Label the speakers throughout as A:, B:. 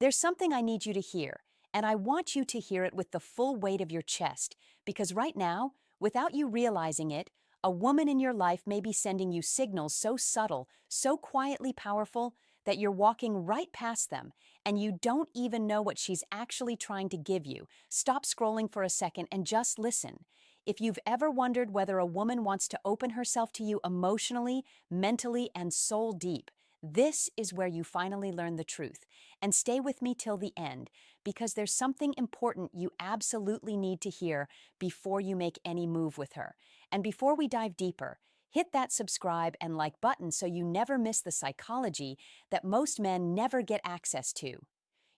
A: There's something I need you to hear, and I want you to hear it with the full weight of your chest, because right now, without you realizing it, a woman in your life may be sending you signals so subtle, so quietly powerful, that you're walking right past them, and you don't even know what she's actually trying to give you. Stop scrolling for a second and just listen. If you've ever wondered whether a woman wants to open herself to you emotionally, mentally, and soul deep, this is where you finally learn the truth. And stay with me till the end, because there's something important you absolutely need to hear before you make any move with her. And before we dive deeper, hit that subscribe and like button so you never miss the psychology that most men never get access to.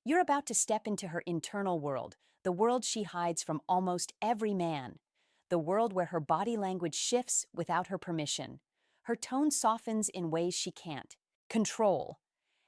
A: You're about to step into her internal world, the world she hides from almost every man, the world where her body language shifts without her permission. Her tone softens in ways she can't control,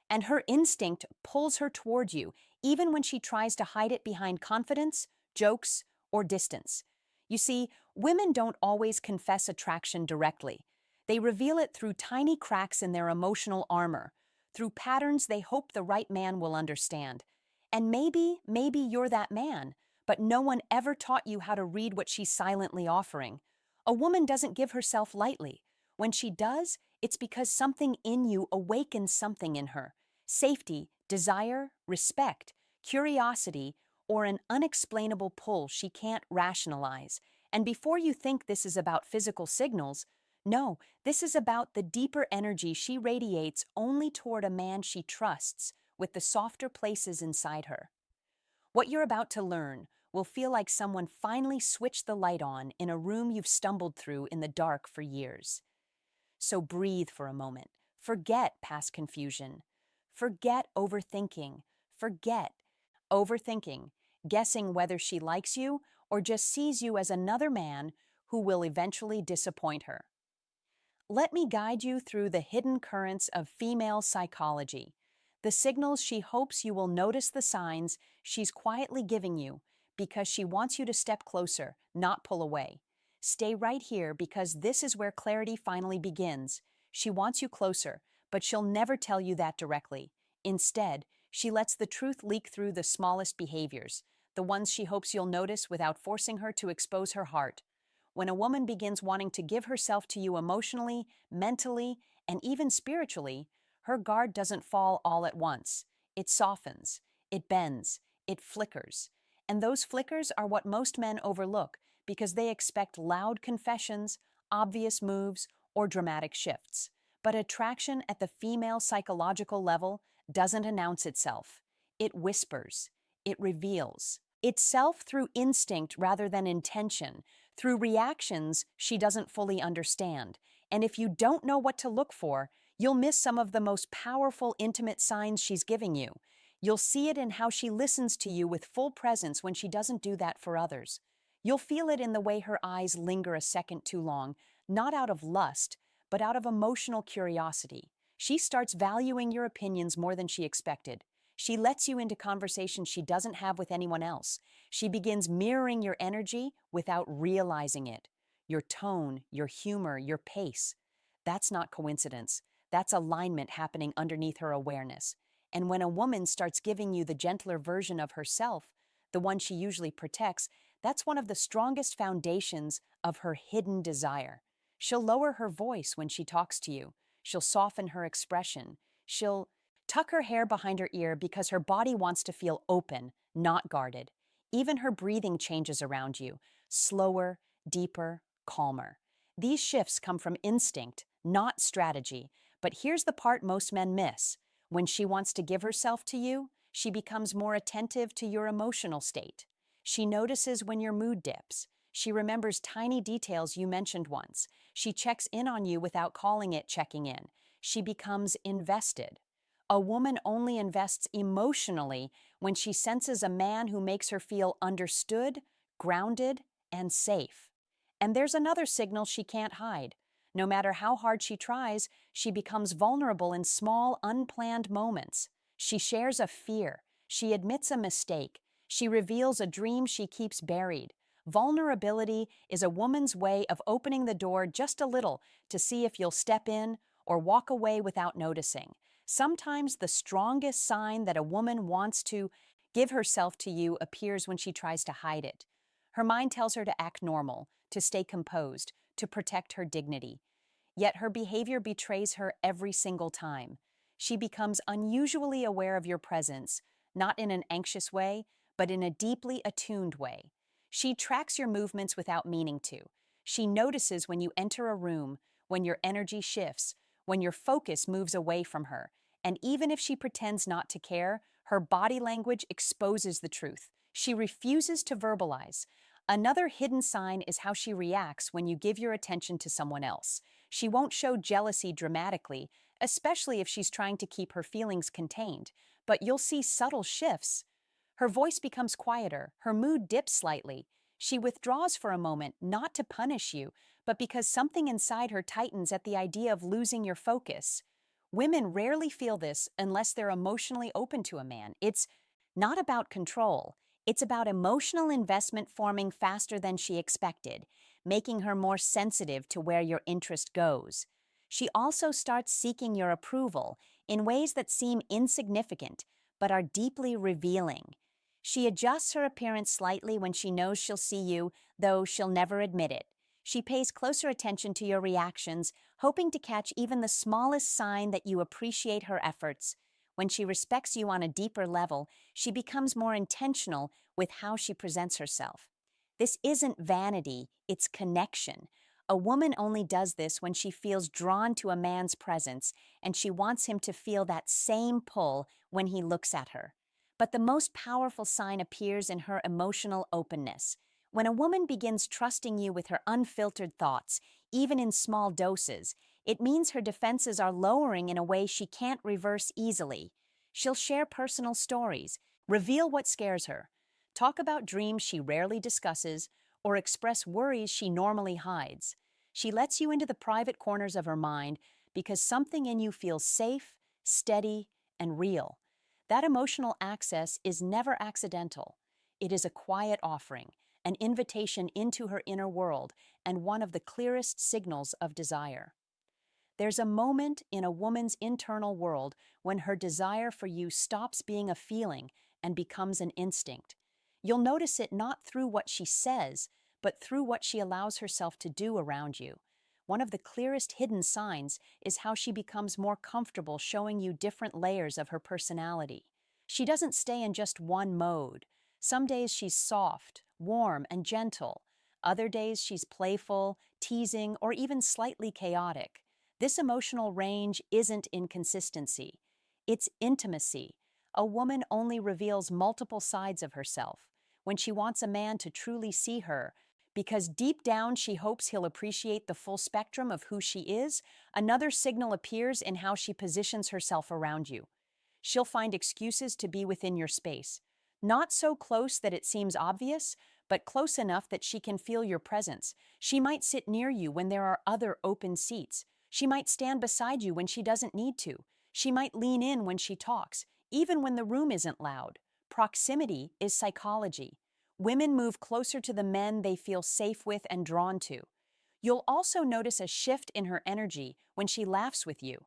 A: and her instinct pulls her toward you, even when she tries to hide it behind confidence, jokes, or distance. You see, women don't always confess attraction directly. They reveal it through tiny cracks in their emotional armor, through patterns they hope the right man will understand. And maybe you're that man, but no one ever taught you how to read what she's silently offering. A woman doesn't give herself lightly. When she does, it's because something in you awakens something in her: safety, desire, respect, curiosity, or an unexplainable pull she can't rationalize. And before you think this is about physical signals, no, this is about the deeper energy she radiates only toward a man she trusts, with the softer places inside her. What you're about to learn will feel like someone finally switched the light on in a room you've stumbled through in the dark for years. So breathe for a moment. Forget past confusion. Forget overthinking. Forget overthinking, guessing whether she likes you or just sees you as another man who will eventually disappoint her. Let me guide you through the hidden currents of female psychology, the signals she hopes you will notice, the signs she's quietly giving you because she wants you to step closer, not pull away. Stay right here, because this is where clarity finally begins. She wants you closer, but she'll never tell you that directly. Instead, she lets the truth leak through the smallest behaviors, the ones she hopes you'll notice without forcing her to expose her heart. When a woman begins wanting to give herself to you emotionally, mentally, and even spiritually, her guard doesn't fall all at once. It softens, it bends, it flickers. And those flickers are what most men overlook, because they expect loud confessions, obvious moves, or dramatic shifts. But attraction at the female psychological level doesn't announce itself. It whispers, it reveals itself through instinct rather than intention, through reactions she doesn't fully understand. And if you don't know what to look for, you'll miss some of the most powerful, intimate signs she's giving you. You'll see it in how she listens to you with full presence when she doesn't do that for others. You'll feel it in the way her eyes linger a second too long, not out of lust, but out of emotional curiosity. She starts valuing your opinions more than she expected. She lets you into conversations she doesn't have with anyone else. She begins mirroring your energy without realizing it. Your tone, your humor, your pace. That's not coincidence. That's alignment happening underneath her awareness. And when a woman starts giving you the gentler version of herself, the one she usually protects, that's one of the strongest foundations of her hidden desire. She'll lower her voice when she talks to you. She'll soften her expression. She'll tuck her hair behind her ear because her body wants to feel open, not guarded. Even her breathing changes around you, slower, deeper, calmer. These shifts come from instinct, not strategy. But here's the part most men miss. When she wants to give herself to you, she becomes more attentive to your emotional state. She notices when your mood dips. She remembers tiny details you mentioned once. She checks in on you without calling it checking in. She becomes invested. A woman only invests emotionally when she senses a man who makes her feel understood, grounded, and safe. And there's another signal she can't hide. No matter how hard she tries, she becomes vulnerable in small, unplanned moments. She shares a fear. She admits a mistake. She reveals a dream she keeps buried. Vulnerability is a woman's way of opening the door just a little to see if you'll step in or walk away without noticing. Sometimes the strongest sign that a woman wants to give herself to you appears when she tries to hide it. Her mind tells her to act normal, to stay composed, to protect her dignity. Yet her behavior betrays her every single time. She becomes unusually aware of your presence, not in an anxious way, but in a deeply attuned way. She tracks your movements without meaning to. She notices when you enter a room, when your energy shifts, when your focus moves away from her. And even if she pretends not to care, her body language exposes the truth. She refuses to verbalize. Another hidden sign is how she reacts when you give your attention to someone else. She won't show jealousy dramatically, especially if she's trying to keep her feelings contained, but you'll see subtle shifts. Her voice becomes quieter, her mood dips slightly. She withdraws for a moment, not to punish you, but because something inside her tightens at the idea of losing your focus. Women rarely feel this unless they're emotionally open to a man. It's not about control. It's about emotional investment forming faster than she expected, making her more sensitive to where your interest goes. She also starts seeking your approval in ways that seem insignificant but are deeply revealing. She adjusts her appearance slightly when she knows she'll see you, though she'll never admit it. She pays closer attention to your reactions, hoping to catch even the smallest sign that you appreciate her efforts. When she respects you on a deeper level, she becomes more intentional with how she presents herself. This isn't vanity, it's connection. A woman only does this when she feels drawn to a man's presence, and she wants him to feel that same pull when he looks at her. But the most powerful sign appears in her emotional openness. When a woman begins trusting you with her unfiltered thoughts, even in small doses, it means her defenses are lowering in a way she can't reverse easily. She'll share personal stories, reveal what scares her, talk about dreams she rarely discusses, or express worries she normally hides. She lets you into the private corners of her mind because something in you feels safe, steady, and real. That emotional access is never accidental. It is a quiet offering, an invitation into her inner world, and one of the clearest signals of desire. There's a moment in a woman's internal world when her desire for you stops being a feeling and becomes an instinct. You'll notice it not through what she says, but through what she allows herself to do around you. One of the clearest hidden signs is how she becomes more comfortable showing you different layers of her personality. She doesn't stay in just one mode. Some days she's soft, warm, and gentle. Other days she's playful, teasing, or even slightly chaotic. This emotional range isn't inconsistency. It's intimacy. A woman only reveals multiple sides of herself when she wants a man to truly see her, because deep down she hopes he'll appreciate the full spectrum of who she is. Another signal appears in how she positions herself around you. She'll find excuses to be within your space. Not so close that it seems obvious, but close enough that she can feel your presence. She might sit near you when there are other open seats. She might stand beside you when she doesn't need to. She might lean in when she talks, even when the room isn't loud. Proximity is psychology. Women move closer to the men they feel safe with and drawn to. You'll also notice a shift in her energy when she laughs with you.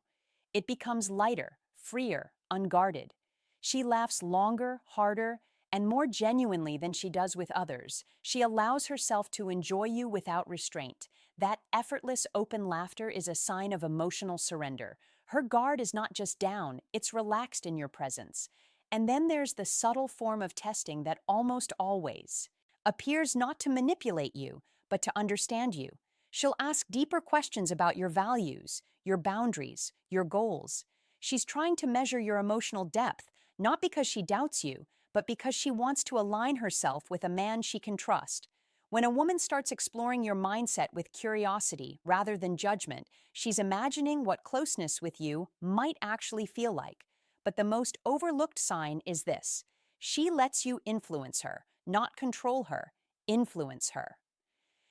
A: It becomes lighter, freer, unguarded. She laughs longer, harder, and more genuinely than she does with others. She allows herself to enjoy you without restraint. That effortless, open laughter is a sign of emotional surrender. Her guard is not just down, it's relaxed in your presence. And then there's the subtle form of testing that almost always appears not to manipulate you, but to understand you. She'll ask deeper questions about your values, your boundaries, your goals. She's trying to measure your emotional depth, not because she doubts you, but because she wants to align herself with a man she can trust. When a woman starts exploring your mindset with curiosity rather than judgment, she's imagining what closeness with you might actually feel like. But the most overlooked sign is this: she lets you influence her, not control her, influence her.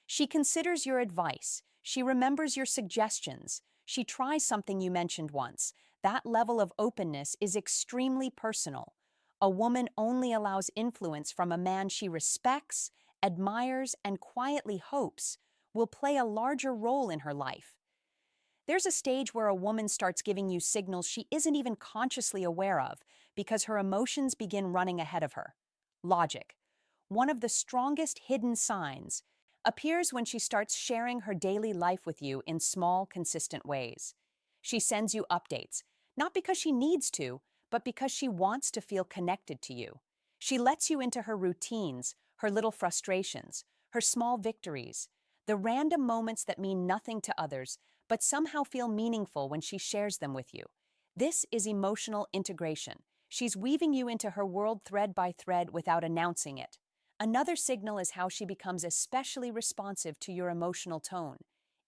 A: She considers your advice. She remembers your suggestions. She tries something you mentioned once. That level of openness is extremely personal. A woman only allows influence from a man she respects, admires, and quietly hopes will play a larger role in her life. There's a stage where a woman starts giving you signals she isn't even consciously aware of because her emotions begin running ahead of her. Logic. One of the strongest hidden signs appears when she starts sharing her daily life with you in small, consistent ways. She sends you updates, not because she needs to, but because she wants to feel connected to you. She lets you into her routines, her little frustrations, her small victories, the random moments that mean nothing to others, but somehow feel meaningful when she shares them with you. This is emotional integration. She's weaving you into her world thread by thread without announcing it. Another signal is how she becomes especially responsive to your emotional tone.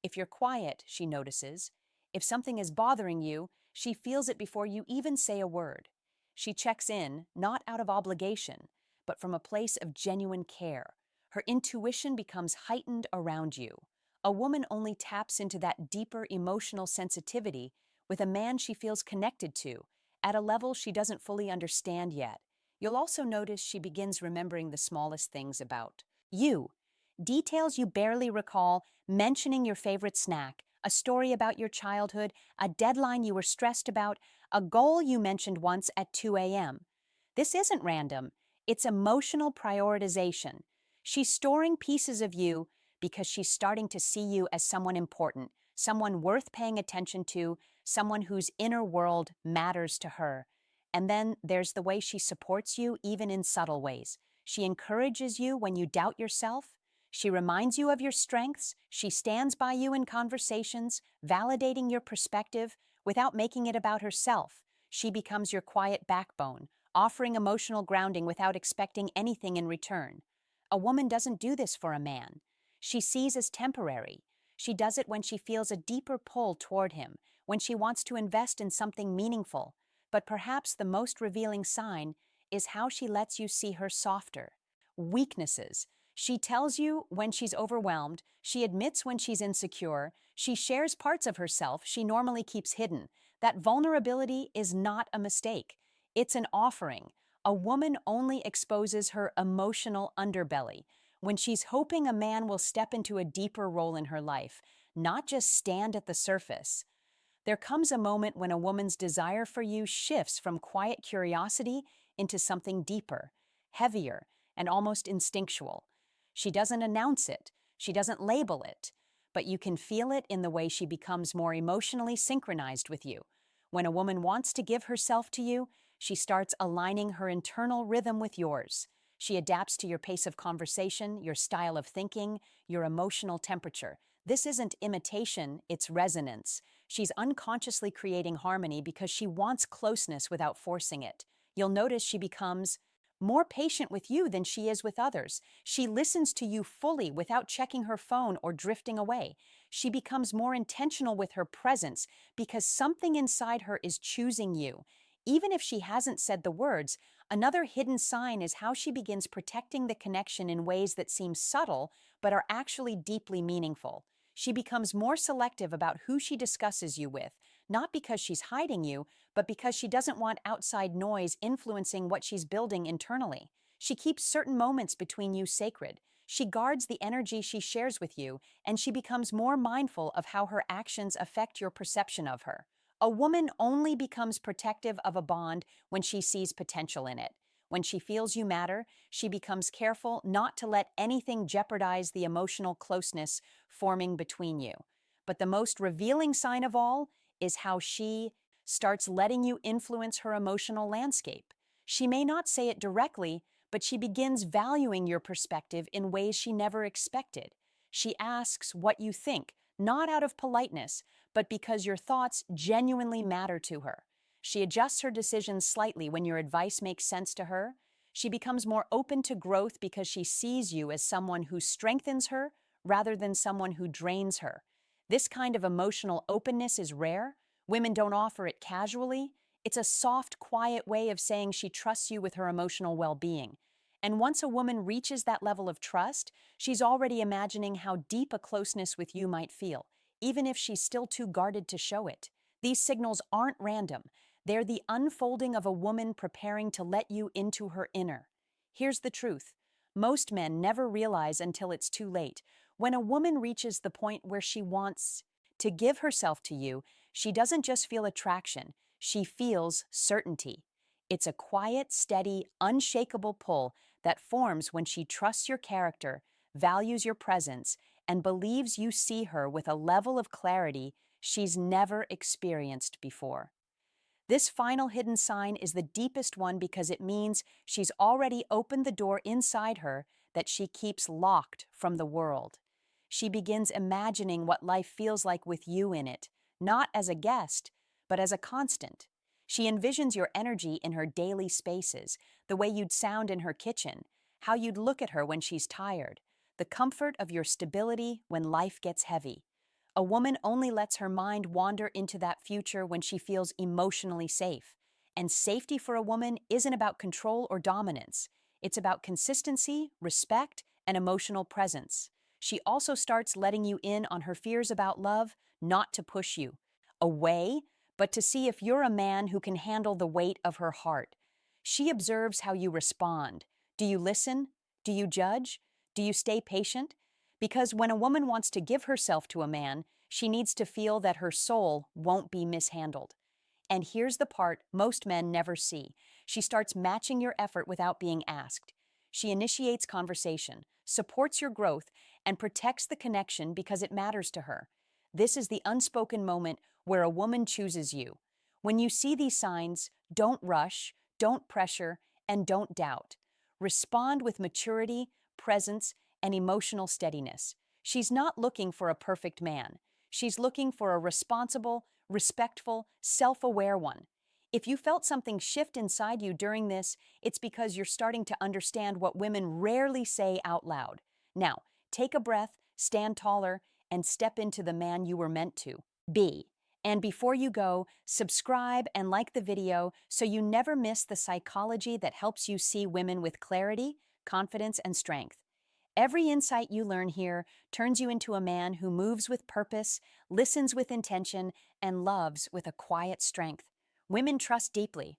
A: If you're quiet, she notices. If something is bothering you, she feels it before you even say a word. She checks in, not out of obligation, but from a place of genuine care. Her intuition becomes heightened around you. A woman only taps into that deeper emotional sensitivity with a man she feels connected to, at a level she doesn't fully understand yet. You'll also notice she begins remembering the smallest things about you. Details you barely recall, mentioning your favorite snack, a story about your childhood, a deadline you were stressed about, a goal you mentioned once at 2 a.m. This isn't random, it's emotional prioritization. She's storing pieces of you because she's starting to see you as someone important, someone worth paying attention to, someone whose inner world matters to her. And then there's the way she supports you even in subtle ways. She encourages you when you doubt yourself. She reminds you of your strengths. She stands by you in conversations, validating your perspective without making it about herself. She becomes your quiet backbone, offering emotional grounding without expecting anything in return. A woman doesn't do this for a man. She sees as temporary. She does it when she feels a deeper pull toward him, when she wants to invest in something meaningful. But perhaps the most revealing sign is how she lets you see her softer. Weaknesses. She tells you when she's overwhelmed, she admits when she's insecure, she shares parts of herself she normally keeps hidden. That vulnerability is not a mistake. It's an offering. A woman only exposes her emotional underbelly when she's hoping a man will step into a deeper role in her life, not just stand at the surface. There comes a moment when a woman's desire for you shifts from quiet curiosity into something deeper, heavier, and almost instinctual. She doesn't announce it, she doesn't label it, but you can feel it in the way she becomes more emotionally synchronized with you. When a woman wants to give herself to you, she starts aligning her internal rhythm with yours. She adapts to your pace of conversation, your style of thinking, your emotional temperature. This isn't imitation, it's resonance. She's unconsciously creating harmony because she wants closeness without forcing it. You'll notice she becomes more patient with you than she is with others. She listens to you fully without checking her phone or drifting away. She becomes more intentional with her presence because something inside her is choosing you. Even if she hasn't said the words, another hidden sign is how she begins protecting the connection in ways that seem subtle but are actually deeply meaningful. She becomes more selective about who she discusses you with, not because she's hiding you, but because she doesn't want outside noise influencing what she's building internally. She keeps certain moments between you sacred. She guards the energy she shares with you, and she becomes more mindful of how her actions affect your perception of her. A woman only becomes protective of a bond when she sees potential in it. When she feels you matter, she becomes careful not to let anything jeopardize the emotional closeness forming between you. But the most revealing sign of all is how she starts letting you influence her emotional landscape. She may not say it directly, but she begins valuing your perspective in ways she never expected. She asks what you think, not out of politeness, but because your thoughts genuinely matter to her. She adjusts her decisions slightly when your advice makes sense to her. She becomes more open to growth because she sees you as someone who strengthens her rather than someone who drains her. This kind of emotional openness is rare. Women don't offer it casually. It's a soft, quiet way of saying she trusts you with her emotional well-being. And once a woman reaches that level of trust, she's already imagining how deep a closeness with you might feel, even if she's still too guarded to show it. These signals aren't random. They're the unfolding of a woman preparing to let you into her inner. Here's the truth. Most men never realize until it's too late. When a woman reaches the point where she wants To give herself to you, she doesn't just feel attraction, she feels certainty. It's a quiet, steady, unshakable pull that forms when she trusts your character, values your presence, and believes you see her with a level of clarity she's never experienced before. This final hidden sign is the deepest one because it means she's already opened the door inside her that she keeps locked from the world. She begins imagining what life feels like with you in it, not as a guest, but as a constant. She envisions your energy in her daily spaces, the way you'd sound in her kitchen, how you'd look at her when she's tired, the comfort of your stability when life gets heavy. A woman only lets her mind wander into that future when she feels emotionally safe. And safety for a woman isn't about control or dominance. It's about consistency, respect, and emotional presence. She also starts letting you in on her fears about love, not to push you away, but to see if you're a man who can handle the weight of her heart. She observes how you respond. Do you listen? Do you judge? Do you stay patient? Because when a woman wants to give herself to a man, she needs to feel that her soul won't be mishandled. And here's the part most men never see. She starts matching your effort without being asked. She initiates conversation, supports your growth, and protects the connection because it matters to her. This is the unspoken moment where a woman chooses you. When you see these signs, don't rush, don't pressure, and don't doubt. Respond with maturity, presence, and emotional steadiness. She's not looking for a perfect man. She's looking for a responsible, respectful, self-aware one. If you felt something shift inside you during this, it's because you're starting to understand what women rarely say out loud. Now, take a breath, stand taller, and step into the man you were meant to be. And before you go, subscribe and like the video so you never miss the psychology that helps you see women with clarity, confidence, and strength. Every insight you learn here turns you into a man who moves with purpose, listens with intention, and loves with a quiet strength. Women trust deeply.